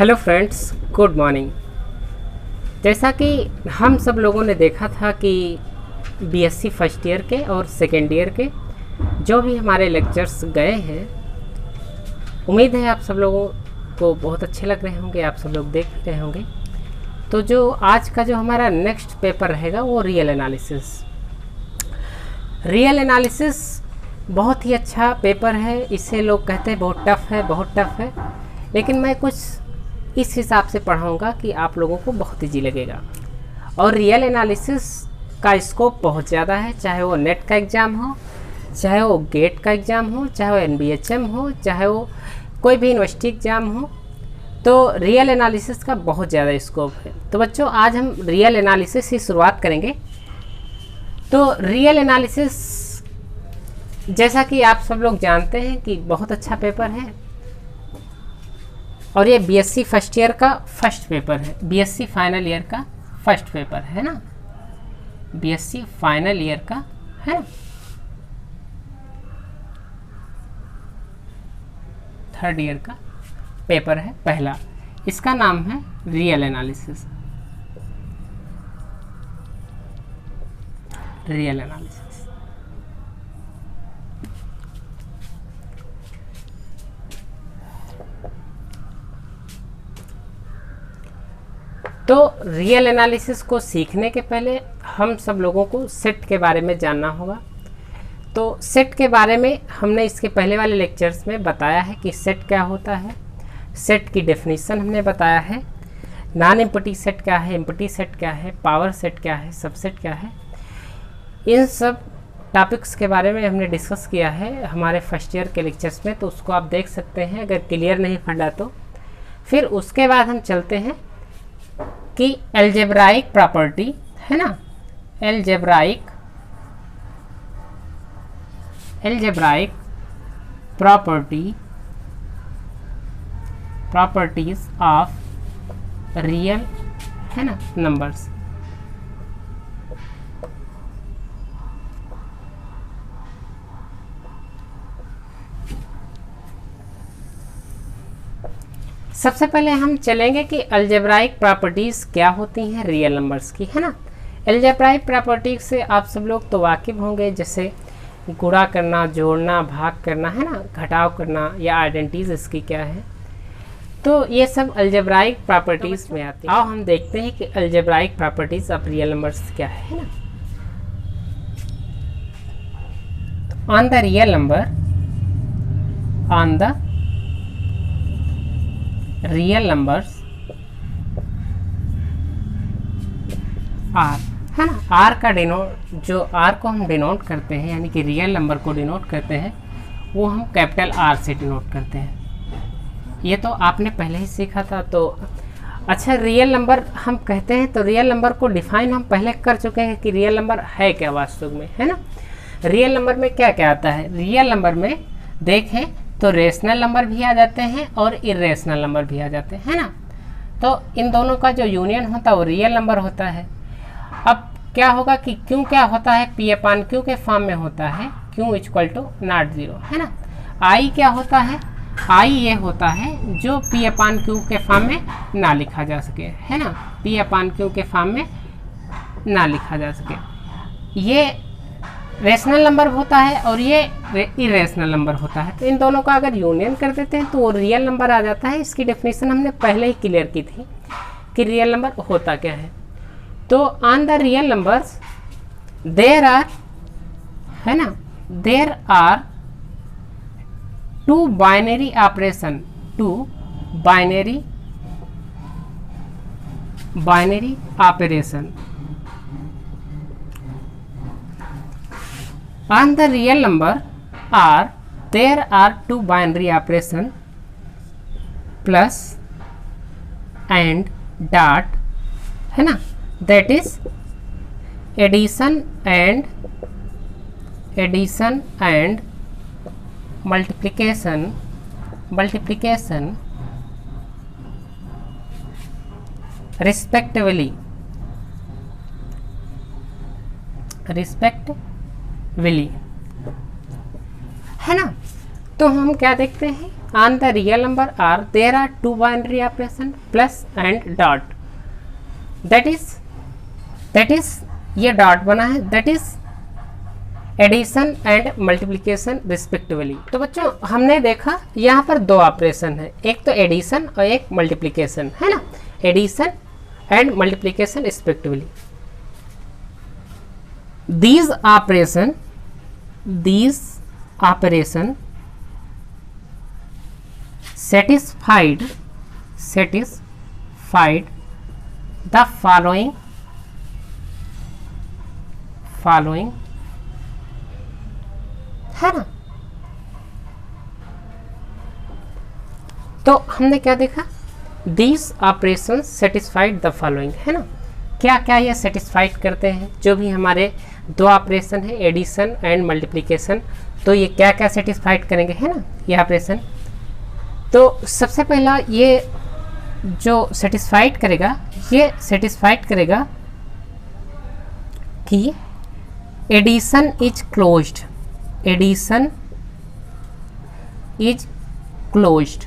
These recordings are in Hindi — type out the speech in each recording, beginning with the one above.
Hello friends, good morning. जैसा कि हम सब लोगों ने देखा था कि बीएससी फर्स्ट ईयर के और सेकेंड ईयर के जो भी हमारे लेक्चर्स गए हैं, उम्मीद है आप सब लोगों को बहुत अच्छे लग रहे होंगे, आप सब लोग देख रहे होंगे। तो जो आज का जो हमारा नेक्स्ट पेपर रहेगा वो रियल एनालिसिस। रियल एनालिसिस बहुत ही अच्छा पेपर है। इसे लोग कहते हैं बहुत टफ है, लेकिन मैं कुछ इस हिसाब से पढ़ाऊँगा कि आप लोगों को बहुत ईजी लगेगा। और रियल एनालिसिस का स्कोप बहुत ज़्यादा है, चाहे वो नेट का एग्ज़ाम हो, चाहे वो गेट का एग्ज़ाम हो, चाहे वो एनबीएचएम हो, चाहे वो कोई भी यूनिवर्सिटी एग्ज़ाम हो, तो रियल एनालिसिस का बहुत ज़्यादा स्कोप है। तो बच्चों, आज हम रियल एनालिसिस से शुरुआत करेंगे। तो रियल एनालिसिस जैसा कि आप सब लोग जानते हैं कि बहुत अच्छा पेपर है, और ये बीएससी फर्स्ट ईयर का फर्स्ट पेपर है, बीएससी फाइनल ईयर का फर्स्ट पेपर है ना, बीएससी फाइनल ईयर का है ना, थर्ड ईयर का पेपर है पहला। इसका नाम है रियल एनालिसिस। रियल एनालिसिस तो रियल एनालिसिस को सीखने के पहले हम सब लोगों को सेट के बारे में जानना होगा। तो सेट के बारे में हमने इसके पहले वाले लेक्चर्स में बताया है कि सेट क्या होता है, सेट की डेफिनेशन हमने बताया है, नॉन एम्प्टी सेट क्या है, एम्प्टी सेट क्या है, पावर सेट क्या है, सबसेट क्या है। इन सब टॉपिक्स के बारे में हमने डिस्कस किया है हमारे फर्स्ट ईयर के लेक्चर्स में, तो उसको आप देख सकते हैं अगर क्लियर नहीं फंडा तो। फिर उसके बाद हम चलते हैं कि एल्जेब्राइक प्रॉपर्टी है ना, एल्जेब्राइक प्रॉपर्टीज ऑफ रियल है ना नंबर्स। सबसे पहले हम चलेंगे कि अलजेब्राइक प्रॉपर्टीज़ क्या होती हैं रियल नंबर्स की, है ना। अलजेब्राइक प्रॉपर्टीज से आप सब लोग तो वाकिफ़ होंगे, जैसे गुणा करना, जोड़ना, भाग करना है ना, घटाव करना, या आइडेंटिटीज इसकी क्या है। तो ये सब अलजेब्राइक प्रॉपर्टीज़ में आती है। आओ हम देखते हैं कि algebraic properties of real numbers क्या है ना। On the real number, on the real numbers are है ना, आर का डिनोट, जो आर को हम डिनोट करते हैं यानी कि रियल नंबर को डिनोट करते हैं, वो हम कैपिटल आर से डिनोट करते हैं। ये तो आपने पहले ही सीखा था। तो अच्छा, रियल नंबर हम कहते हैं तो रियल नंबर को डिफाइन हम पहले कर चुके हैं कि रियल नंबर है क्या वास्तव में, है ना। रियल नंबर में क्या क्या आता है, रियल नंबर में देखें तो रेशनल नंबर भी आ जाते हैं और इरेशनल नंबर भी आ जाते हैं, है ना। तो इन दोनों का जो यूनियन होता है वो रियल नंबर होता है। अब क्या होगा कि क्यों क्या होता है, पी अपान क्यू के फॉर्म में होता है, Q equal to not zero, है ना। आई क्या होता है, आई ये होता है जो पी अपान क्यू के फॉर्म में ना लिखा जा सके, है ना, पी अपान क्यू के फॉर्म में ना लिखा जा सके। ये रेशनल नंबर होता है और ये इरेशनल नंबर होता है। तो इन दोनों का अगर यूनियन कर देते हैं तो वो रियल नंबर आ जाता है। इसकी डेफिनेशन हमने पहले ही क्लियर की थी कि रियल नंबर होता क्या है। तो on the real numbers there are, है ना, there are two binary operation, two binary operation. On the real number R, there are two binary operation plus and dot, है ना, that is addition and multiplication respectively, है ना। तो हम क्या देखते हैं, on the real number are there are two binary operation plus and dot, that is ये डॉट बना है, that is addition and multiplication respectively. तो बच्चों हमने देखा यहाँ पर दो ऑपरेशन है, एक तो एडिशन और एक मल्टीप्लिकेशन है ना, addition and multiplication respectively. these operation satisfied the following है ना। तो हमने क्या देखा, these operations satisfied the following है ना, क्या क्या ये सेटिस्फाइड करते हैं, जो भी हमारे दो ऑपरेशन है एडिशन एंड मल्टीप्लिकेशन, तो ये क्या क्या सेटिस्फाइड करेंगे है ना ये ऑपरेशन। तो सबसे पहला ये जो सेटिस्फाइड करेगा, ये सेटिस्फाइड करेगा कि addition is closed, addition is closed,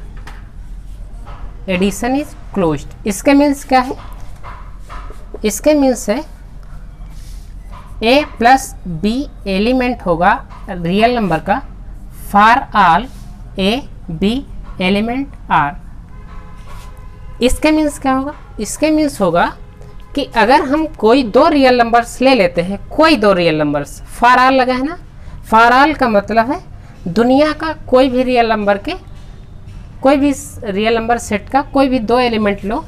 addition is closed. इसके मीन्स क्या है, इसके मीन्स है a प्लस b एलिमेंट होगा रियल नंबर का for all a b element r। इसके मीन्स क्या होगा, इसके मीन्स होगा कि अगर हम कोई दो रियल नंबर्स ले लेते हैं, कोई दो रियल नंबर्स, फॉर ऑल लगा है ना, फॉर ऑल का मतलब है दुनिया का कोई भी रियल नंबर के, कोई भी रियल नंबर सेट का कोई भी दो एलिमेंट लो,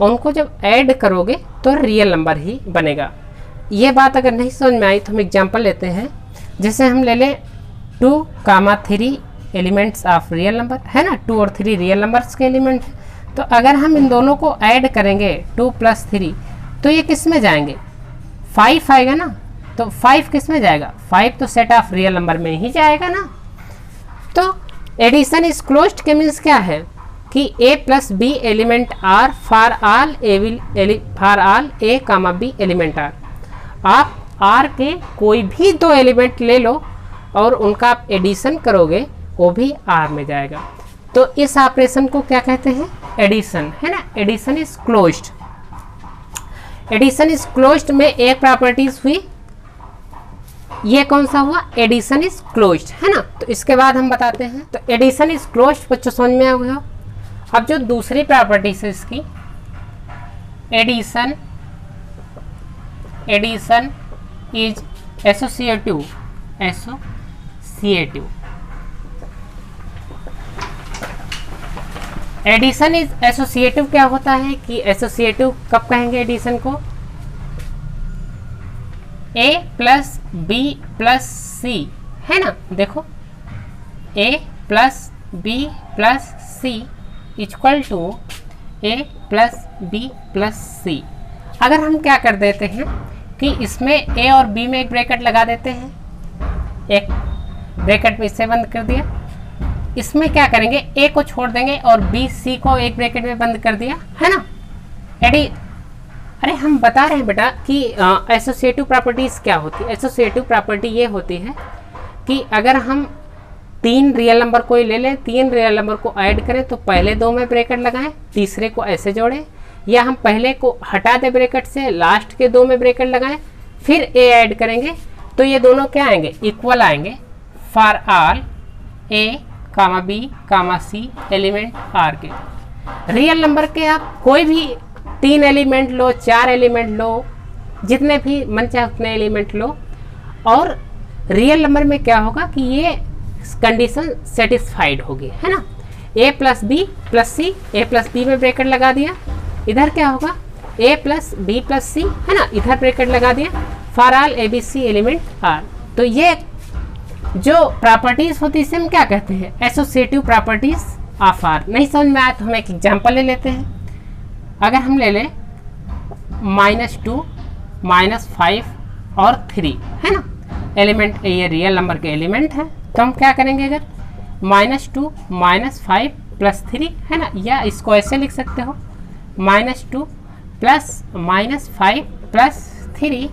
उनको जब ऐड करोगे तो रियल नंबर ही बनेगा। ये बात अगर नहीं समझ में आई तो हम एग्जांपल लेते हैं, जैसे हम ले लें 2, 3 एलिमेंट्स ऑफ रियल नंबर है ना, 2 और 3 रियल नंबर्स के एलिमेंट हैं। तो अगर हम इन दोनों को ऐड करेंगे 2 + 3, तो ये किस में जाएंगे, 5 आएगा ना। तो 5 किस में जाएगा, 5 तो सेट ऑफ रियल नंबर में ही जाएगा ना। तो एडिशन इज क्लोज्ड के मीन्स क्या है कि a plus b element r for all a comma b element r। आप r के कोई भी दो एलिमेंट ले लो और उनका आप एडिशन करोगे, वो भी r में जाएगा। तो इस ऑपरेशन को क्या कहते हैं, एडिशन है ना, addition is closed. Addition is closed में एक प्रॉपर्टीज हुई, ये कौन सा हुआ, एडिशन इज क्लोज्ड है ना। तो इसके बाद हम बताते हैं, तो एडिशन इज क्लोज्ड बच्चों समझ में आ गया। अब जो दूसरी प्रॉपर्टीज है इसकी, addition is associative, addition is associative क्या होता है कि एसोसिएटिव कब कहेंगे एडिशन को, a plus b plus c है ना। देखो a plus b plus c equal to a plus b plus c। अगर हम क्या कर देते हैं कि इसमें a और b में एक ब्रैकेट लगा देते हैं, एक ब्रैकेट में इसे बंद कर दिया, इसमें क्या करेंगे a को छोड़ देंगे और b c को एक ब्रैकेट में बंद कर दिया है ना। अरे हम बता रहे हैं बेटा कि एसोसिएटिव प्रॉपर्टीज क्या होती है। एसोसिएटिव प्रॉपर्टी ये होती है कि अगर हम 3 रियल नंबर को ही ले लें, 3 रियल नंबर को ऐड करें तो पहले 2 में ब्रैकेट लगाएं, तीसरे को ऐसे जोड़ें, या हम पहले को हटा दें ब्रैकेट से, लास्ट के 2 में ब्रैकेट लगाएं, फिर a ऐड करेंगे तो ये दोनों क्या आएंगे, इक्वल आएंगे for all a comma b comma c element r के। रियल नंबर के आप कोई भी 3 एलिमेंट लो, 4 एलिमेंट लो, जितने भी मन चाहे उतने एलिमेंट लो, और रियल नंबर में क्या होगा कि ये कंडीशन सेटिस्फाइड होगी है ना। a plus b plus c, a plus b में ब्रैकेट लगा दिया, इधर क्या होगा a plus b plus c है ना, इधर ब्रैकेट लगा दिया for all a b c element r। तो ये जो प्रॉपर्टीज होती है इसे हम क्या कहते हैं, एसोसिएटिव प्रॉपर्टीज ऑफ r। नहीं समझ में आया तो हम एक एग्जांपल ले लेते हैं। अगर हम ले लें -2 -5 और 3 है ना, एलिमेंट ये रियल नंबर के एलिमेंट है, तो हम क्या करेंगे, अगर -2 -5 प्लस 3 है ना, या इसको ऐसे लिख सकते हो -2 प्लस -5 प्लस 3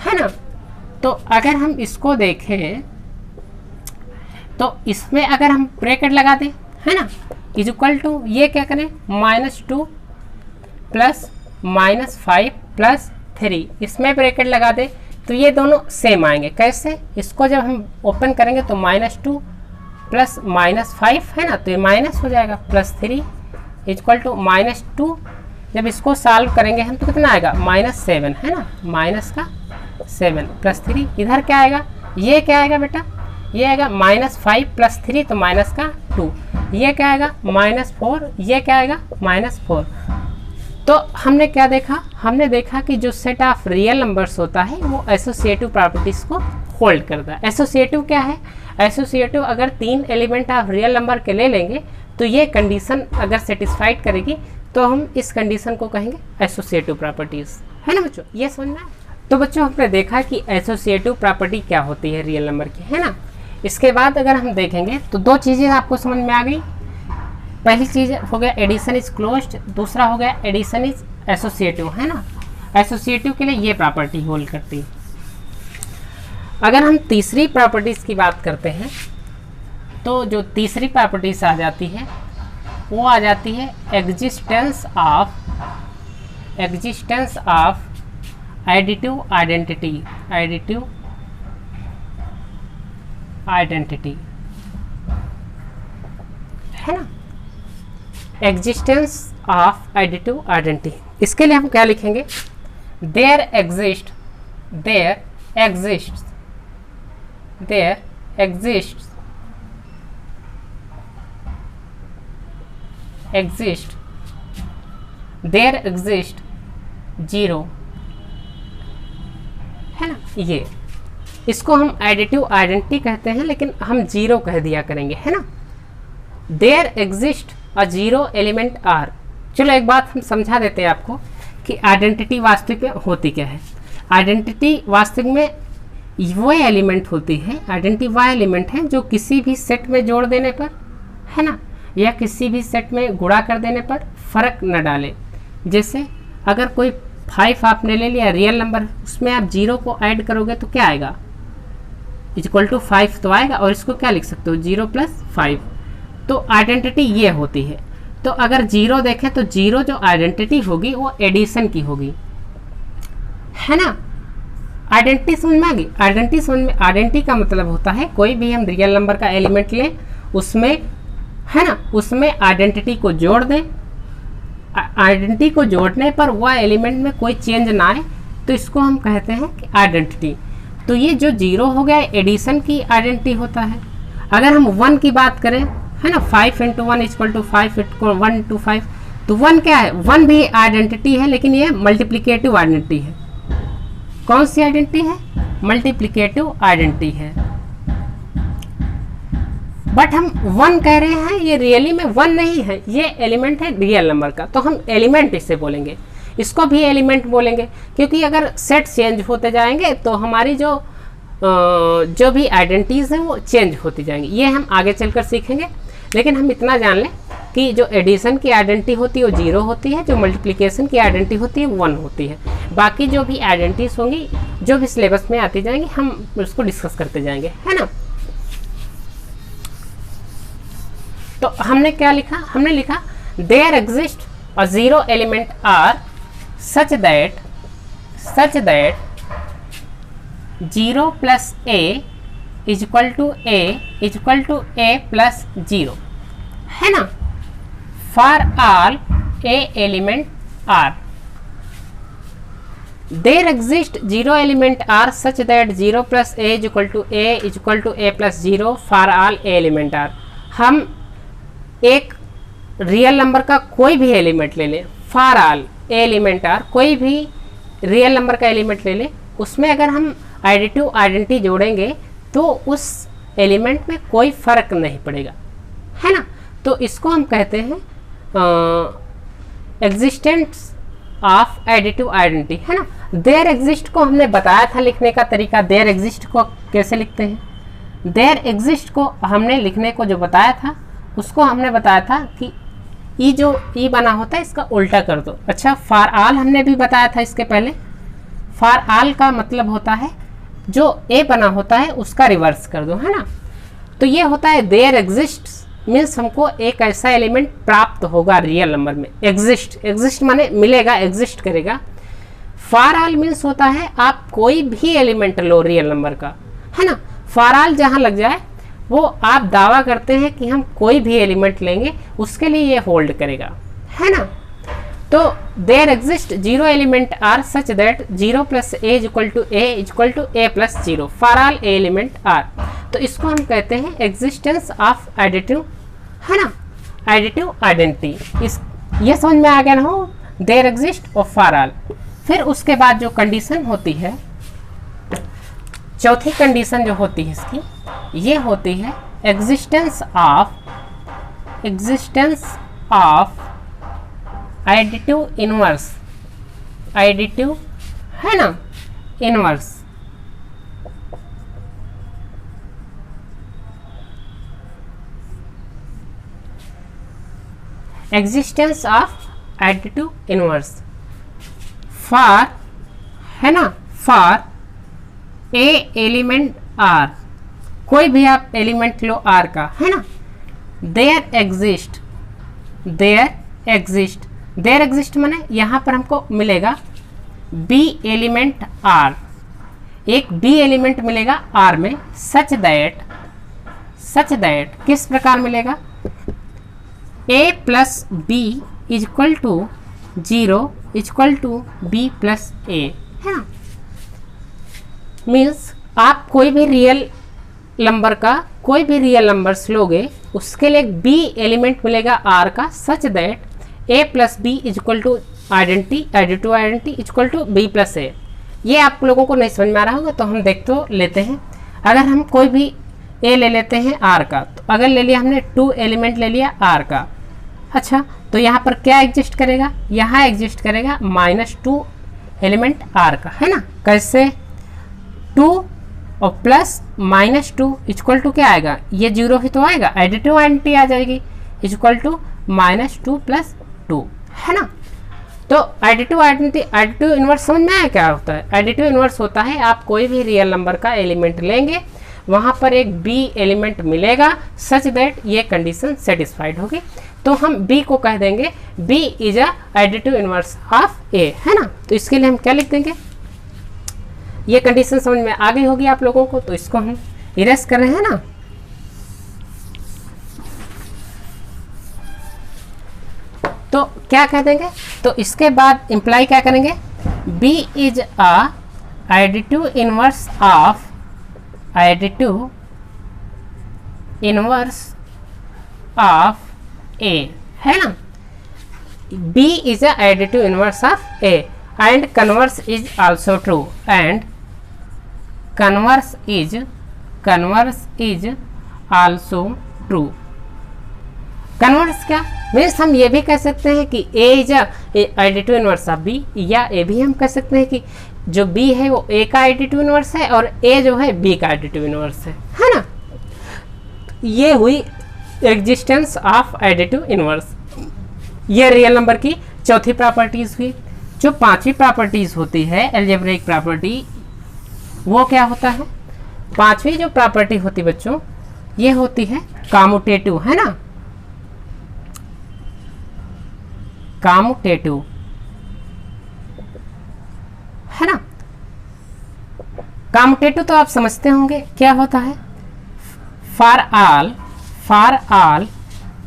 है ना। तो अगर हम इसको देखें तो इसमें अगर हम ब्रैकेट लगा दें, है ना, इज इक्वल टू ये क्या करें, -2 प्लस -5 प्लस 3, इसमें ब्रैकेट लगा दें तो ये दोनों सेम आएंगे। कैसे, इसको जब हम ओपन करेंगे तो -2 प्लस -5 है ना, तो ये माइनस हो जाएगा, प्लस 3 इक्वल टू -2, जब इसको सॉल्व करेंगे हम तो कितना आएगा, -7 है ना, माइनस का 7 प्लस 3, इधर क्या आएगा, ये क्या आएगा बेटा, ये आएगा -5 प्लस 3 तो माइनस का 2, ये क्या आएगा -4, ये क्या आएगा -4। तो हमने क्या देखा, हमने देखा कि जो सेट ऑफ रियल नंबर्स होता है वो एसोसिएटिव प्रॉपर्टीज को होल्ड करता है। एसोसिएटिव क्या है, एसोसिएटिव अगर 3 एलिमेंट ऑफ रियल नंबर के ले लेंगे तो ये कंडीशन अगर सेटिस्फाइड करेगी तो हम इस कंडीशन को कहेंगे एसोसिएटिव प्रॉपर्टीज, है ना बच्चों, ये समझना है। तो बच्चों हमने देखा कि एसोसिएटिव प्रॉपर्टी क्या होती है रियल नंबर की, है ना। इसके बाद अगर हम देखेंगे तो 2 चीज़ें आपको समझ में आ गई। पहली चीज़ हो गया एडिशन इज क्लोज्ड, दूसरा हो गया एडिशन इज एसोसिएटिव, है ना। एसोसिएटिव के लिए ये प्रॉपर्टी होल्ड करती है। अगर हम तीसरी प्रॉपर्टीज की बात करते हैं तो जो तीसरी प्रॉपर्टीज आ जाती है वो आ जाती है एग्जिस्टेंस ऑफ एडिटिव आइडेंटिटी, है ना, एग्जिस्टेंस ऑफ एडिटिव आइडेंटिटी। इसके लिए हम क्या लिखेंगे, देयर एग्जिस्ट जीरो, है ना, ये इसको हम एडिटिव आइडेंटिटी कहते हैं लेकिन हम जीरो कह दिया करेंगे, है ना। There exist a zero element R. चलो एक बात हम समझा देते हैं आपको कि आइडेंटिटी वास्तविक में होती क्या है। आइडेंटिटी वास्तविक में वो एलिमेंट होती है, आइडेंटिटी वह एलिमेंट है जो किसी भी सेट में जोड़ देने पर, है ना, या किसी भी सेट में गुणा कर देने पर फर्क न डाले। जैसे अगर कोई 5 आपने ले लिया रियल नंबर, उसमें आप 0 को ऐड करोगे तो क्या आएगा, इक्वल टू 5 तो आएगा, और इसको क्या लिख सकते हो 0 + 5। तो आइडेंटिटी ये होती है। तो अगर 0 देखें तो 0 जो आइडेंटिटी होगी वो एडिशन की होगी, है ना। आइडेंटिटी समझ में आ गई, आइडेंटिटी समझ में, आइडेंटिटी का मतलब होता है कोई भी हम रियल नंबर का एलिमेंट लें उसमें, है ना, उसमें आइडेंटिटी को जोड़ दें, आइडेंटिटी को जोड़ने पर वह एलिमेंट में कोई चेंज ना आए तो इसको हम कहते हैं कि आइडेंटिटी। तो ये जो 0 हो गया एडिशन की आइडेंटिटी होता है। अगर हम 1 की बात करें, है ना, 5 × 1 = 5, 1 × 5, तो 1 क्या है, 1 भी आइडेंटिटी है लेकिन ये मल्टीप्लिकेटिव आइडेंटिटी है। कौन सी आइडेंटिटी है, मल्टीप्लिकेटिव आइडेंटिटी है। बट हम 1 कह रहे हैं, ये रियली में 1 नहीं है, ये एलिमेंट है रियल नंबर का, तो हम एलिमेंट इससे बोलेंगे, इसको भी एलिमेंट बोलेंगे, क्योंकि अगर सेट चेंज होते जाएंगे तो हमारी जो भी आइडेंटिटीज हैं वो चेंज होती जाएंगी। ये हम आगे चलकर सीखेंगे, लेकिन हम इतना जान लें कि जो एडिशन की आइडेंटिटी होती है वो 0 होती है, जो मल्टीप्लिकेशन की आइडेंटिटी होती है 1 होती है। बाकी जो भी आइडेंटिटीज होंगी जो भी सिलेबस में आती जाएंगी हम उसको डिस्कस करते जाएंगे, है ना। तो हमने क्या लिखा, हमने लिखा there exist a zero element R such that 0 + a = a + 0, है ना, for all a element r। There exist zero element r such that 0 + a = a + 0 for all a element r। हम एक रियल नंबर का कोई भी एलिमेंट ले लें, for all A element R, कोई भी रियल नंबर का एलिमेंट ले लें, उसमें अगर हम एडिटिव आइडेंटिटी जोड़ेंगे तो उस एलिमेंट में कोई फर्क नहीं पड़ेगा, है ना। तो इसको हम कहते हैं एग्जिस्टेंस ऑफ एडिटिव आइडेंटिटी, है ना। देयर एग्जिस्ट को हमने बताया था लिखने का तरीका, देयर एग्जिस्ट को कैसे लिखते हैं। देयर एग्जिस्ट को हमने लिखने को जो बताया था उसको हमने बताया था कि ई जो ई बना होता है इसका उल्टा कर दो। अच्छा, फॉर ऑल हमने भी बताया था इसके पहले। फॉर ऑल का मतलब होता है जो ए बना होता है उसका रिवर्स कर दो, है ना। तो ये होता है देयर एग्जिस्ट, मीन्स हमको एक ऐसा एलिमेंट प्राप्त होगा रियल नंबर में। एग्जिस्ट माने मिलेगा, एग्जिस्ट करेगा। फॉर ऑल मीन्स होता है आप कोई भी एलिमेंट लो रियल नंबर का, है ना। फॉर ऑल जहाँ लग जाए वो आप दावा करते हैं कि हम कोई भी एलिमेंट लेंगे उसके लिए ये होल्ड करेगा, है ना। तो there exist 0 element R such that 0 plus a equal to a plus 0 for all A element R. तो इसको हम कहते हैं एग्जिस्टेंस ऑफ एडिटिव, है ना, एडिटिव आइडेंटिटी। इस ये समझ में आ गया ना हो, देयर एग्जिस्ट और फॉर ऑल। फिर उसके बाद जो कंडीशन होती है, चौथी कंडीशन जो होती है इसकी, ये होती है existence of additive inverse, additive, है ना, inverse. Existence of additive inverse for, है ना, फॉर ए एलिमेंट आर, कोई भी आप एलिमेंट लो आर का, है ना। देयर एग्जिस्ट माने यहाँ पर हमको मिलेगा बी एलिमेंट आर, एक बी एलिमेंट मिलेगा आर में, सच दैट किस प्रकार मिलेगा, A plus B equal to 0 equal to B plus A, है ना। मीन्स आप कोई भी रियल नंबर का, कोई भी रियल नंबर्स लोगे उसके लिए एक बी एलिमेंट मिलेगा आर का, such that A plus B equal to identity equal to B plus A. ये आप लोगों को नहीं समझ में आ रहा होगा तो हम देख तो लेते हैं। अगर हम कोई भी ए ले लेते हैं आर का, तो अगर ले लिया हमने 2 एलिमेंट ले लिया आर का, अच्छा, तो यहाँ पर क्या एग्जिस्ट करेगा, यहाँ एग्जिस्ट करेगा -2 एलिमेंट आर का, है ना। कैसे, 2 और प्लस -2 इक्वल टू क्या आएगा, ये 0 ही तो आएगा, एडिटिव आइडेंटिटी आ जाएगी, इक्वल टू -2 प्लस 2, है ना। तो एडिटिव आइडेंटिटी, एडिटिव इनवर्स समझ में आया क्या होता है। एडिटिव इनवर्स होता है आप कोई भी रियल नंबर का एलिमेंट लेंगे, वहां पर एक बी एलिमेंट मिलेगा सच दैट ये कंडीशन सेटिस्फाइड होगी, तो हम बी को कह देंगे B is a additive inverse of A, है ना। तो इसके लिए हम क्या लिख देंगे, ये कंडीशन समझ में आ गई होगी आप लोगों को, तो इसको हम इरेज कर रहे हैं ना। तो क्या कह देंगे, तो इसके बाद इंप्लाई क्या करेंगे, B is a additive inverse of A, है ना। B is a additive inverse of A and converse is also true, and converse is also true. Converse क्या मीन्स, हम ये भी कह सकते हैं कि A is additive inverse of B, या ये भी हम कह सकते हैं कि जो बी है वो ए का एडिटिव इनवर्स है और ए जो है बी का एडिटिव इनवर्स है ना। ये हुई एग्जिस्टेंस ऑफ एडिटिव इनवर्स। ये रियल नंबर की चौथी प्रॉपर्टीज हुई। जो पांचवी प्रॉपर्टीज होती है अलजेब्रिक प्रॉपर्टी, वो क्या होता है, पांचवी जो प्रॉपर्टी होती बच्चों, ये होती है कम्यूटेटिव, है ना, कम्यूटेटिव, है ना। कम्यूटेटिव तो आप समझते होंगे क्या होता है, for all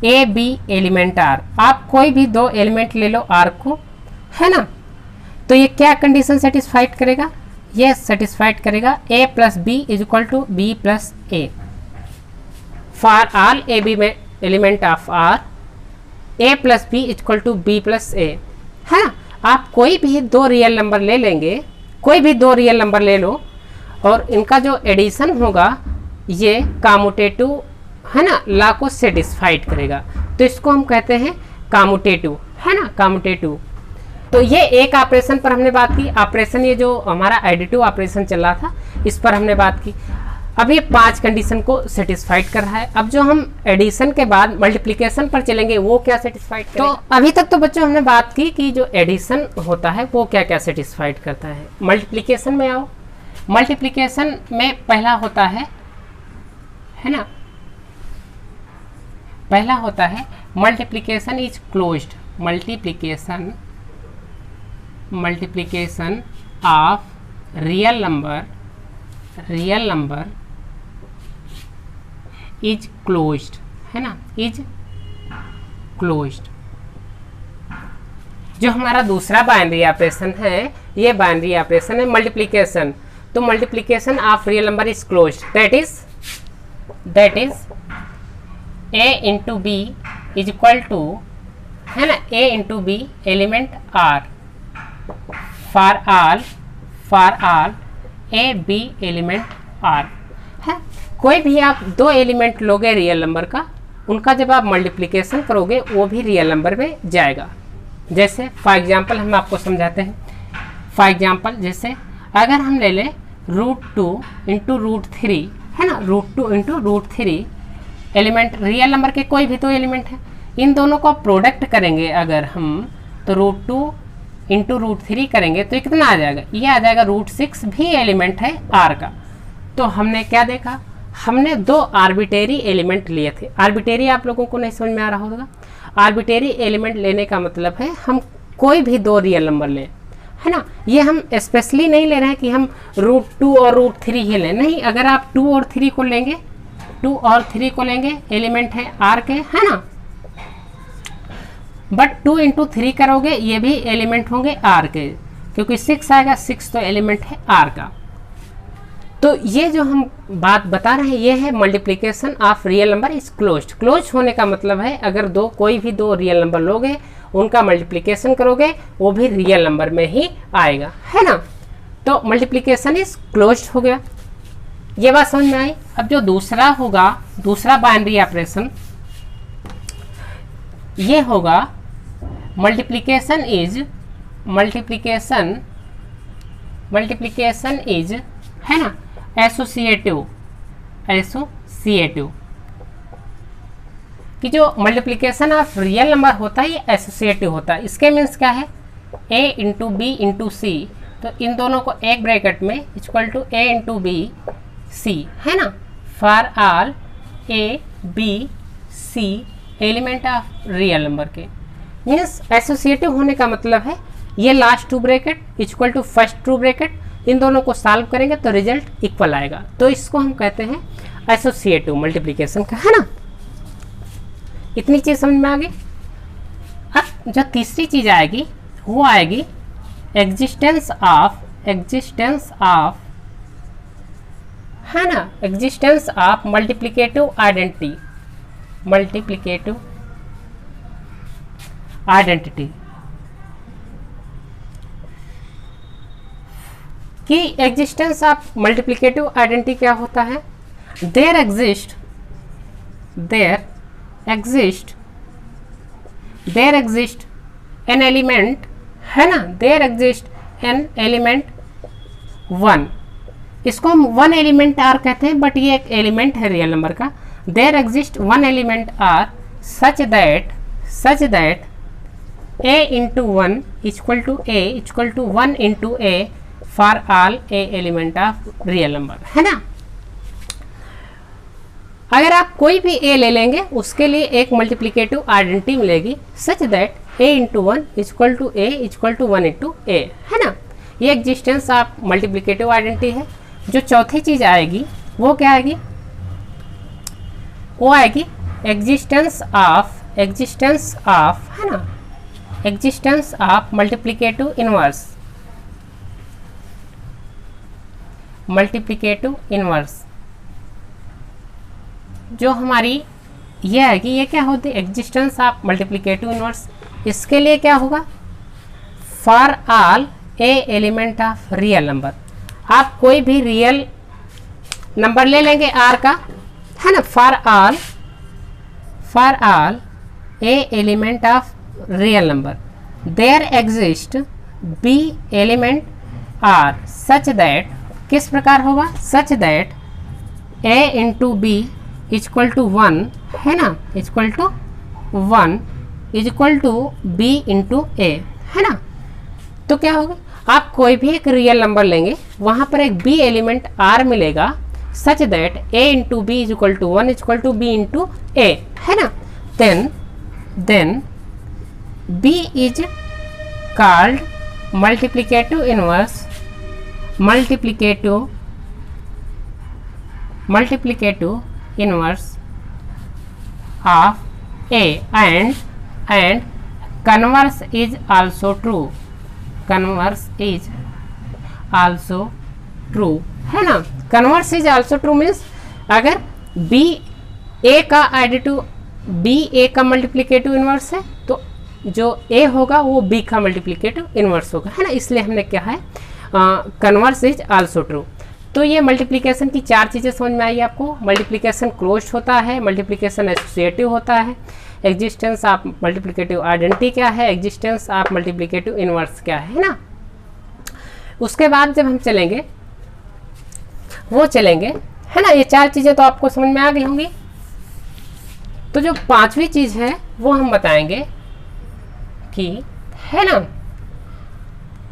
A b element R, आप कोई भी 2 एलिमेंट ले लो आर को, है ना। तो ये क्या कंडीशन सेटिस्फाइड करेगा, ये सेटिस्फाइड करेगा A plus B is equal to B plus A. For all A B में element of R A plus B equal to B plus A, है ना। आप कोई भी 2 रियल नंबर ले लेंगे, कोई भी 2 रियल नंबर ले लो और इनका जो एडिशन होगा ये कम्यूटेटिव, है ना, लॉ को सेटिस्फाइड करेगा, तो इसको हम कहते हैं कम्यूटेटिव, है ना, कम्यूटेटिव। तो ये एक ऑपरेशन पर हमने बात की, ऑपरेशन ये जो हमारा एडिटिव ऑपरेशन चल रहा था इस पर हमने बात की। अब ये 5 कंडीशन को सेटिस्फाइड कर रहा है। अब जो हम एडिशन के बाद मल्टीप्लिकेशन पर चलेंगे वो क्या सेटिस्फाइड करेगा। तो अभी तक तो बच्चों हमने बात की कि जो एडिशन होता है वो क्या क्या सेटिस्फाइड करता है। मल्टीप्लिकेशन में आओ। मल्टीप्लिकेशन में पहला होता है ना, पहला होता है multiplication is closed, multiplication of real number is closed, है ना, इज क्लोज्ड। जो हमारा दूसरा बाइनरी ऑपरेशन है, ये बाइनरी ऑपरेशन है मल्टीप्लिकेशन, तो multiplication of real number is closed, that is a into b is equal to, है ना, a into b element r for all a b element r है। कोई भी आप दो एलिमेंट लोगे रियल नंबर का, उनका जब आप मल्टीप्लिकेशन करोगे वो भी रियल नंबर में जाएगा। जैसे फॉर एग्जांपल हम आपको समझाते हैं। फॉर एग्जांपल जैसे अगर हम ले लें √2 इंटू √3, है ना, √2 इंटू √3 एलिमेंट रियल नंबर के कोई भी दो एलिमेंट है, इन दोनों को प्रोडक्ट करेंगे अगर हम, तो √2 इंटू √3 करेंगे तो ये कितना आ जाएगा, ये आ जाएगा √6 भी एलिमेंट है r का। तो हमने क्या देखा, हमने दो आर्बिटेरी एलिमेंट लिए थे। आर्बिटेरी आप लोगों को नहीं समझ में आ रहा होगा। आर्बिटेरी एलिमेंट लेने का मतलब है हम कोई भी दो रियल नंबर लें, है ना, ये हम स्पेशली नहीं ले रहे हैं कि हम √2 और √3 ही लें, नहीं, अगर आप 2 और 3 को लेंगे, 2 और 3 को लेंगे, एलिमेंट है r के, है ना, बट 2 इंटू 3 करोगे ये भी एलिमेंट होंगे r के, क्योंकि 6 आएगा, 6 तो एलिमेंट है r का। तो ये जो हम बात बता रहे हैं ये है multiplication of real number is closed. Close होने का मतलब है अगर कोई भी दो रियल नंबर लोगे, उनका मल्टीप्लिकेशन करोगे, वो भी रियल नंबर में ही आएगा, है ना। तो मल्टीप्लिकेशन इज क्लोज्ड हो गया, ये बात समझ में आई। अब जो दूसरा होगा, दूसरा बाइनरी ऑपरेशन, ये होगा मल्टीप्लिकेशन इज, है ना, एसोसिएटिव, कि जो मल्टीप्लिकेशन ऑफ रियल नंबर होता है ये एसोसिएटिव होता है। इसके मीन्स क्या है, a into B into C, तो इन दोनों को एक ब्रैकेट में equal to a into B C, है ना, for all a b c element of real number के। मीन्स एसोसिएटिव होने का मतलब है ये last two bracket equal to first two bracket, इन दोनों को सॉल्व करेंगे तो रिजल्ट इक्वल आएगा, तो इसको हम कहते हैं एसोसिएटिव मल्टीप्लिकेशन का, है ना। इतनी चीज समझ में आ गई। अब जो तीसरी चीज आएगी वो आएगी एग्जिस्टेंस ऑफ, है ना, एग्जिस्टेंस ऑफ मल्टीप्लिकेटिव आइडेंटिटी कि एग्जिस्टेंस ऑफ मल्टीप्लिकेटिव आइडेंटिटी क्या होता है। देयर एग्जिस्ट एन एलिमेंट, है ना, देयर एग्जिस्ट एन एलिमेंट 1, इसको हम 1 एलिमेंट आर कहते हैं, बट ये एक एलिमेंट है रियल नंबर का। There exist 1 element R such that a into 1 equal to a equal to 1 into a for all a element of real number, है ना। अगर आप कोई भी a ले लेंगे उसके लिए एक मल्टीप्लिकेटिव आइडेंटिटी मिलेगी such that a into 1 equal to a equal to 1 into a, है ना। ये एग्जिस्टेंस ऑफ मल्टीप्लिकेटिव आइडेंटिटी है। जो चौथी चीज आएगी वो क्या आएगी, वो आएगी एग्जिस्टेंस ऑफ, है ना, एग्जिस्टेंस ऑफ मल्टीप्लिकेटिव इनवर्स, जो हमारी ये है कि ये क्या होती है एग्जिस्टेंस ऑफ मल्टीप्लिकेटिव इनवर्स। इसके लिए क्या होगा, for all A element of real number, आप कोई भी रियल नंबर ले लेंगे आर का, है ना, for all A element of real number there exist B element R such that, किस प्रकार होगा, such that a into B equal to 1, है ना, equal to 1 equal to B into A, है ना। तो क्या होगा, आप कोई भी एक रियल नंबर लेंगे, वहां पर एक बी एलिमेंट आर मिलेगा such that a into B equal to 1 equal to B into A, है ना। then B is called multiplicative inverse of A, and converse is also true, है ना। Converse is also true means अगर बी ए का एडिटिव, बी ए का मल्टीप्लिकेटिव इनवर्स है तो जो ए होगा वो बी का मल्टीप्लिकेटिव इनवर्स होगा, है ना। इसलिए हमने क्या है, कन्वर्स इज आल्सो ट्रू। तो ये मल्टीप्लिकेशन की चार चीज़ें समझ में आई आपको। मल्टीप्लिकेशन क्लोज्ड होता है, मल्टीप्लिकेशन एसोसिएटिव होता है, एग्जिस्टेंस ऑफ मल्टीप्लिकेटिव आइडेंटिटी क्या है, एग्जिस्टेंस ऑफ मल्टीप्लिकेटिव इनवर्स क्या है ना। उसके बाद जब हम चलेंगे है ना, ये चार चीज़ें तो आपको समझ में आ गई होंगी। तो जो पांचवी चीज़ है वो हम बताएंगे कि, है ना,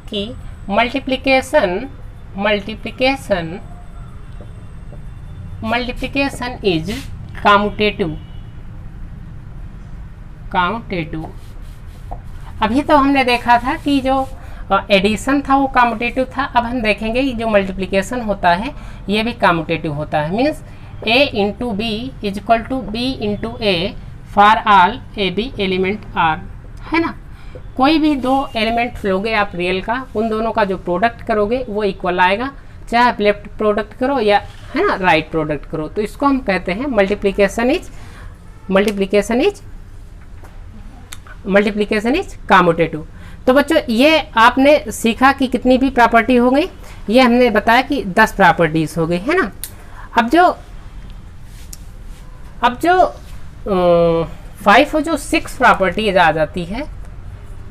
कि मल्टीप्लिकेशन इज कम्यूटेटिव। अभी तो हमने देखा था कि जो एडिशन था वो कम्यूटेटिव था। अब हम देखेंगे कि जो मल्टीप्लिकेशन होता है ये भी कम्यूटेटिव होता है। Means a into b is equal to B into a for all A b element R, है ना। कोई भी दो एलिमेंट लोगे आप रियल का, उन दोनों का जो प्रोडक्ट करोगे वो इक्वल आएगा, चाहे आप लेफ्ट प्रोडक्ट करो या, है ना, राइट प्रोडक्ट करो। तो इसको हम कहते हैं मल्टीप्लिकेशन इज कम्यूटेटिव। तो बच्चों ये आपने सीखा कि कितनी भी प्रॉपर्टी हो गई, ये हमने बताया कि 10 प्रॉपर्टीज हो गई, है ना। अब जो 5 और जो 6 प्रॉपर्टीज आ जाती है,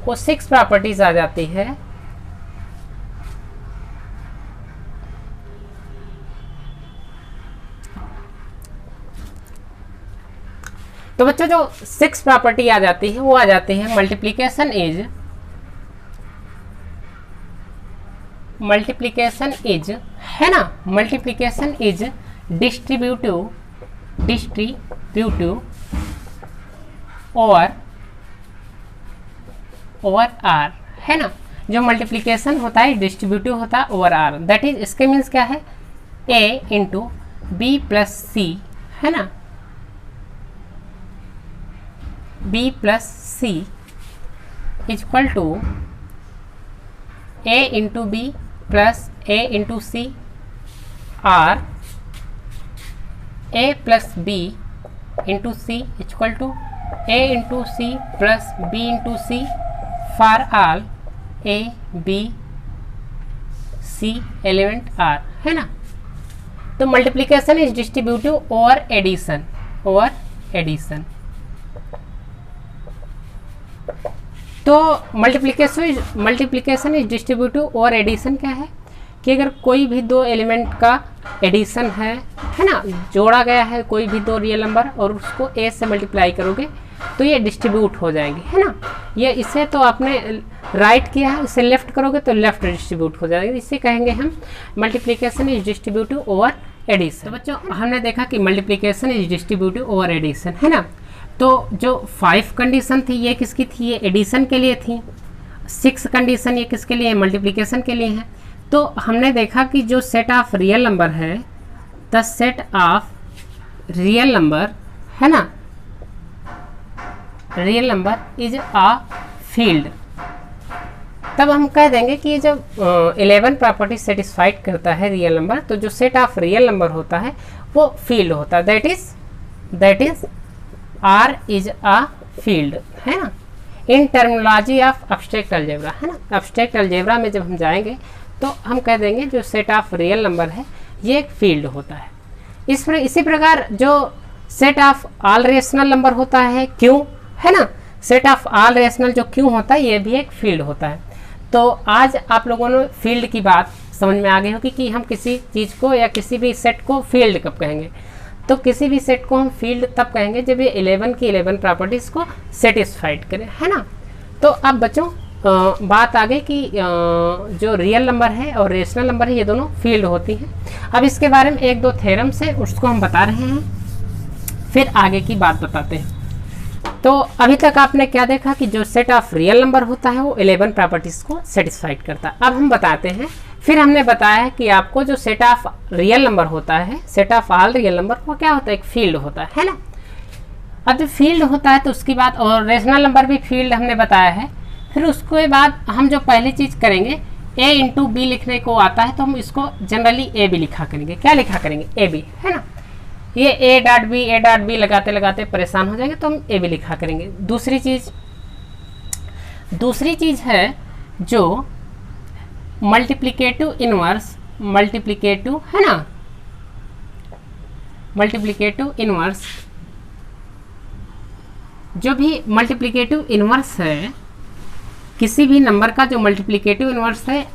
वो 6 प्रॉपर्टीज आ जाती है। तो बच्चों जो 6 प्रॉपर्टी आ जाती है वो आ जाती है मल्टीप्लिकेशन इज, है ना, multiplication is distributive over R, है ना। जो मल्टीप्लिकेशन होता है डिस्ट्रीब्यूटिव होता है ओवर आर। दैट इज, इसके मीन्स क्या है, a into b plus c, है ना, b plus c is equal to a into b plus a into c, or A plus b into c is equal to a into c plus b into c for all A b c element R, है ना। तो multiplication is distributive over addition, तो multiplication is distributive over addition क्या है कि अगर कोई भी दो एलिमेंट का एडिशन है ना, जोड़ा गया है कोई भी दो रियल नंबर और उसको ए से मल्टीप्लाई करोगे तो ये डिस्ट्रीब्यूट हो जाएंगे, है ना। ये इसे तो आपने राइट किया है, इसे लेफ्ट करोगे तो लेफ्ट डिस्ट्रीब्यूट हो जाएगा। इसे कहेंगे हम multiplication is distributive over addition. तो बच्चों हमने देखा कि multiplication is distributive over addition, है ना। तो जो 5 कंडीशन थी ये किसकी थी, ये एडिशन के लिए थी। 6 कंडीशन ये किसके लिए है, मल्टीप्लिकेशन के लिए है। तो हमने देखा कि जो सेट ऑफ रियल नंबर है, the set of real number, है ना, real number is a field. तब हम कह देंगे कि ये जब 11 प्रॉपर्टी सेटिस्फाइड करता है रियल नंबर, तो जो सेट ऑफ रियल नंबर होता है वो फील्ड होता है। That is R is a field, है ना, इन टर्मिनोलॉजी ऑफ एब्स्ट्रैक्ट अलजेब्रा, है ना। एब्स्ट्रैक्ट अलजेब्रा में जब हम जाएंगे तो हम कह देंगे जो सेट ऑफ रियल नंबर है ये एक फील्ड होता है। इसी प्रकार जो set of all rational number होता है क्यों, है ना, सेट ऑफ ऑल रेशनल जो क्यों होता है ये भी एक फील्ड होता है। तो आज आप लोगों ने फील्ड की बात समझ में आ गई होगी कि हम किसी चीज़ को या किसी भी सेट को फील्ड कब कहेंगे। तो किसी भी सेट को हम फील्ड तब कहेंगे जब ये 11 की 11 प्रॉपर्टीज़ को सेटिस्फाइड करें, है ना। तो अब बच्चों बात आ गई कि जो रियल नंबर है और रेशनल नंबर है ये दोनों फील्ड होती हैं। अब इसके बारे में 1-2 थ्योरम्स है उसको हम बता रहे हैं, फिर आगे की बात बताते हैं। तो अभी तक आपने क्या देखा कि जो सेट ऑफ रियल नंबर होता है वो 11 प्रॉपर्टीज को सेटिस्फाइड करता है। अब हम बताते हैं, फिर हमने बताया है कि आपको जो सेट ऑफ रियल नंबर होता है, set of all real number, वो क्या होता है, एक फील्ड होता है ना। अब जब फील्ड होता है तो उसकी बात, और रेशनल नंबर भी फील्ड हमने बताया है। फिर उसके बाद हम जो पहली चीज़ करेंगे, a इंटू बी लिखने को आता है तो हम इसको जनरली ए बी लिखा करेंगे। क्या लिखा करेंगे, ए बी, है ना। ये ए डॉट बी लगाते लगाते परेशान हो जाएंगे तो हम ए बी लिखा करेंगे। दूसरी चीज़ है जो मल्टीप्लिकेटिव इनवर्स, मल्टीप्लिकेटिव, है ना, मल्टीप्लिकेटिव इनवर्स, जो भी मल्टीप्लिकेटिव इनवर्स है किसी भी नंबर का, जो मल्टीप्लिकेटिव इनवर्स है,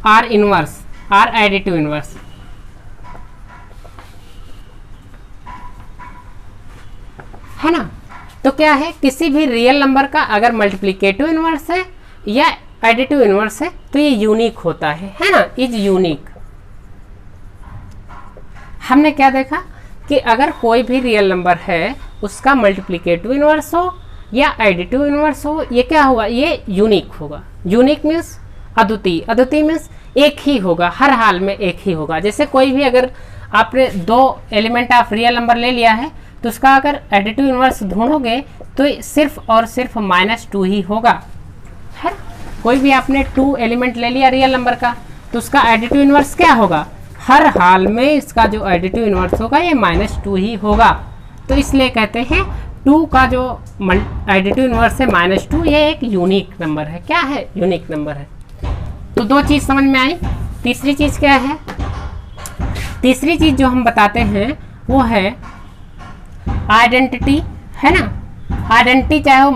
or inverse, or additive inverse, है ना। तो क्या है, किसी भी रियल नंबर का अगर मल्टीप्लिकेटिव इनवर्स है या एडिटिव इनवर्स है तो ये यूनिक होता है ना, इज यूनिक। हमने क्या देखा कि अगर कोई भी रियल नंबर है उसका मल्टीप्लिकेटिव इनवर्स हो या एडिटिव इनवर्स हो, ये क्या होगा, ये यूनिक होगा। यूनिक मीन्स अद्वितीय, अद्वितीय मीन्स एक ही होगा, हर हाल में एक ही होगा। जैसे कोई भी, अगर आपने दो एलिमेंट ऑफ रियल नंबर ले लिया है तो उसका अगर एडिटिव इनवर्स ढूंढोगे तो सिर्फ और सिर्फ -2 ही होगा, है। कोई भी आपने 2 एलिमेंट ले लिया रियल नंबर का तो उसका एडिटिव इनवर्स क्या होगा, हर हाल में इसका जो एडिटिव इनवर्स होगा ये -2 ही होगा। तो इसलिए कहते हैं 2 का जो एडिटिव इनवर्स है -2, ये एक यूनिक नंबर है। क्या है, यूनिक नंबर है। तो दो चीज़ समझ में आई। तीसरी चीज़ क्या है, तीसरी चीज़ जो हम बताते हैं वो है आइडेंटिटी, है ना। आइडेंटिटी चाहे वो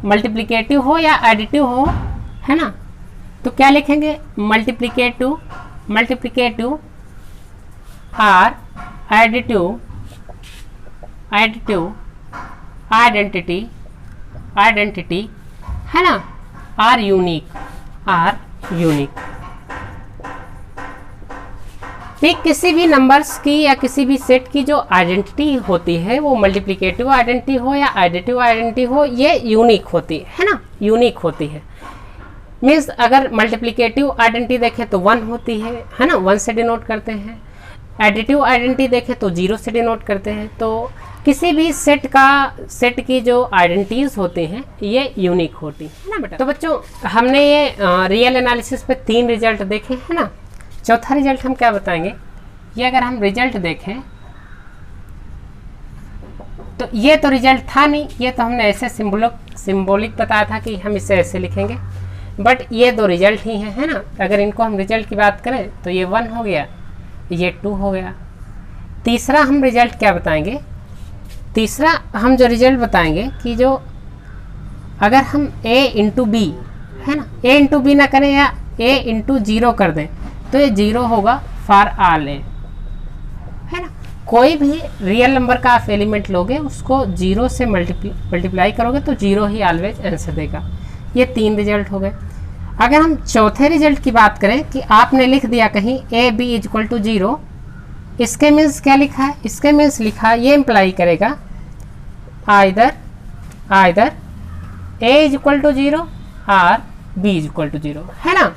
मल्टीप्लिकेटिव हो या एडिटिव हो, है ना। तो क्या लिखेंगे, multiplicative, multiplicative or additive, additive identity, identity, है ना, आर यूनिक, आर यूनिक। किसी भी नंबर्स की या किसी भी सेट की जो आइडेंटिटी होती है वो मल्टीप्लिकेटिव आइडेंटिटी हो या एडिटिव आइडेंटिटी हो, ये यूनिक होती है ना, यूनिक होती है। मीन्स अगर मल्टीप्लिकेटिव आइडेंटिटी देखें तो 1 होती है ना, 1 से डिनोट करते हैं। एडिटिव आइडेंटिटी देखें तो 0 से डिनोट करते हैं। तो किसी भी सेट की जो आइडेंटिटीज होती हैं ये यूनिक होती है ना बेटा। तो बच्चों हमने ये रियल एनालिसिस पे 3 रिजल्ट देखे, है ना। चौथा रिजल्ट हम क्या बताएंगे, ये अगर हम रिजल्ट देखें तो ये तो रिजल्ट था नहीं, ये तो हमने ऐसे सिंबॉलिक बताया था कि हम इसे ऐसे लिखेंगे, बट ये 2 रिजल्ट ही हैं, है ना। अगर इनको हम रिजल्ट की बात करें तो ये 1 हो गया, ये 2 हो गया। तीसरा हम रिजल्ट क्या बताएंगे, तीसरा हम जो रिजल्ट बताएंगे कि जो अगर हम a इंटू बी, है ना, a इंटू बी ना करें या a इंटू 0 कर दें तो ये 0 होगा फॉर ऑल ए, है ना। कोई भी रियल नंबर का आप एलिमेंट लोगे उसको 0 से मल्टीप्लाई करोगे तो 0 ही ऑलवेज आंसर देगा। ये 3 रिजल्ट हो गए। अगर हम चौथे रिजल्ट की बात करें कि आपने लिख दिया कहीं ए बी इक्वल टू 0, इसके मीन्स क्या लिखा है, इसके मीन्स लिखा ये इम्प्लाई करेगा आइदर ए इक्वल टू 0 और बी इक्वल टू 0, है ना।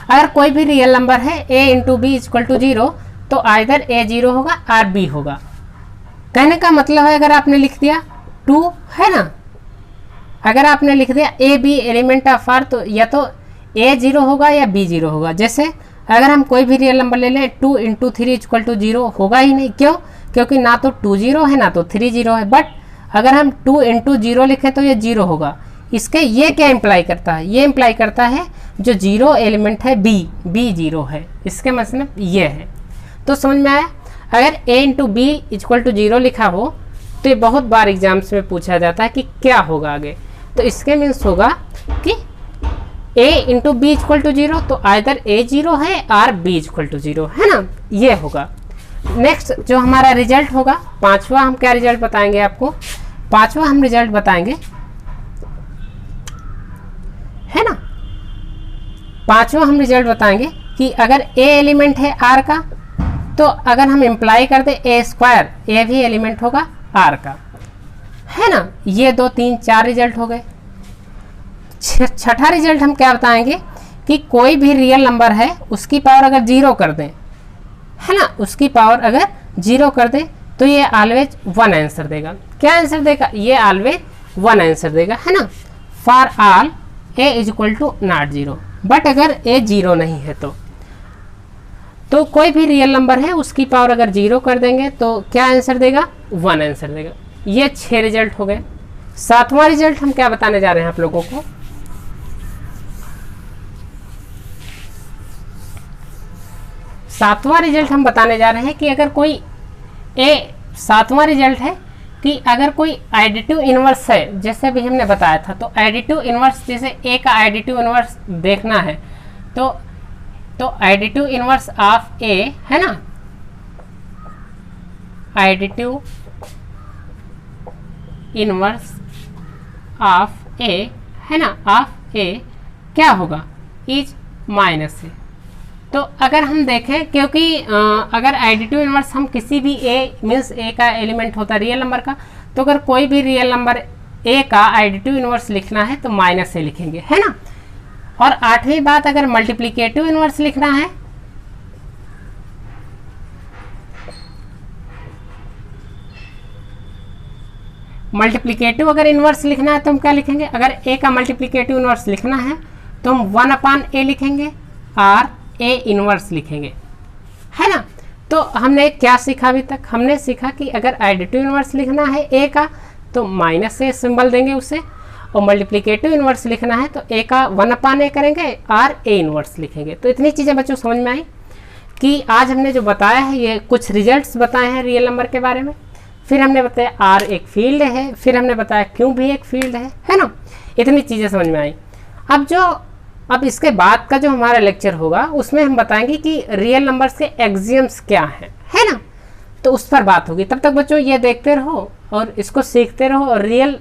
अगर कोई भी रियल नंबर है a into B equal to 0 तो आइदर a 0 होगा और b होगा। कहने का मतलब है अगर आपने लिख दिया 2, है ना, अगर आपने लिख दिया a b element of r तो या तो a 0 होगा या b 0 होगा। जैसे अगर हम कोई भी रियल नंबर ले लें 2 इंटू 3 इक्वल टू 0 होगा ही नहीं, क्यों, क्योंकि ना तो 2 0 है ना तो 3 0 है। बट अगर हम 2 इंटू 0 लिखें तो ये 0 होगा। इसके ये क्या इम्प्लाई करता है, ये इम्प्लाई करता है जो 0 एलिमेंट है b 0 है, इसके मतलब ये है। तो समझ में आया। अगर a into B equal to 0 लिखा हो तो ये बहुत बार एग्जाम्स में पूछा जाता है कि क्या होगा आगे। तो इसके मीन्स होगा कि a into B equal to 0 तो आइदर a 0 है और b इक्वल टू 0, है ना, ये होगा। नेक्स्ट जो हमारा रिजल्ट होगा, पांचवा हम क्या रिजल्ट बताएंगे आपको, पांचवा हम रिजल्ट बताएंगे, है ना, पांचवा हम रिजल्ट बताएंगे कि अगर a एलिमेंट है r का तो अगर हम इम्प्लाई कर दें a स्क्वायर, a भी एलिमेंट होगा r का, है ना। ये 2 3 4 रिजल्ट हो गए। छठा रिजल्ट हम क्या बताएंगे कि कोई भी रियल नंबर है उसकी पावर अगर 0 कर दें, है ना, उसकी पावर अगर 0 कर दें तो ये ऑलवेज 1 आंसर देगा। क्या आंसर देगा? ये ऑलवेज 1 आंसर देगा, है ना। For all a is equal to not 0। But अगर ए 0 नहीं है तो कोई भी रियल नंबर है उसकी पावर अगर 0 कर देंगे तो क्या आंसर देगा? 1 आंसर देगा। ये 6 रिजल्ट हो गए। 7वां रिजल्ट हम क्या बताने जा रहे हैं आप लोगों को? 7वां रिजल्ट हम बताने जा रहे हैं कि अगर कोई 7वां रिजल्ट है कि अगर कोई एडिटिव इनवर्स है, जैसे अभी हमने बताया था, तो एडिटिव इनवर्स, जैसे ए का एडिटिव इनवर्स देखना है तो एडिटिव इनवर्स ऑफ ए, है ना, एडिटिव इनवर्स ऑफ ए, है ना, ऑफ ए क्या होगा? इज माइनस ए। तो अगर हम देखें, क्योंकि अगर एडिटिव इनवर्स हम किसी भी ए मीन्स ए का एलिमेंट होता है रियल नंबर का, तो अगर कोई भी रियल नंबर ए का एडिटिव इनवर्स लिखना है तो माइनस ए लिखेंगे, है ना। और 8वीं बात, अगर मल्टीप्लिकेटिव इनवर्स लिखना है, मल्टीप्लिकेटिव अगर इनवर्स लिखना है तो हम क्या लिखेंगे? अगर ए का मल्टीप्लिकेटिव इनवर्स लिखना है तो हम 1/a लिखेंगे और ए इनवर्स लिखेंगे, है ना। तो हमने क्या सीखा अभी तक? हमने सीखा कि अगर एडिटिव इनवर्स लिखना है ए का तो माइनस ए सिंबल देंगे उसे, और मल्टीप्लिकेटिव इनवर्स लिखना है तो ए का 1/a करेंगे और ए इनवर्स लिखेंगे। तो इतनी चीज़ें बच्चों समझ में आई कि आज हमने जो बताया है ये कुछ रिजल्ट्स बताए हैं रियल नंबर के बारे में। फिर हमने बताया आर एक फील्ड है, फिर हमने बताया क्यों भी एक फील्ड है ना। इतनी चीज़ें समझ में आई। अब इसके बाद का जो हमारा लेक्चर होगा उसमें हम बताएंगे कि रियल नंबर्स के एक्सियम्स क्या हैं, है ना। तो उस पर बात होगी। तब तक बच्चों ये देखते रहो और इसको सीखते रहो और रियल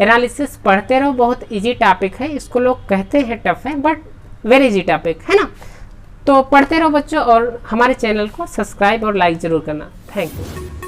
एनालिसिस पढ़ते रहो। बहुत इजी टॉपिक है, इसको लोग कहते हैं टफ है बट वेरी इजी टॉपिक, है ना। तो पढ़ते रहो बच्चों और हमारे चैनल को सब्सक्राइब और लाइक ज़रूर करना। Thank you.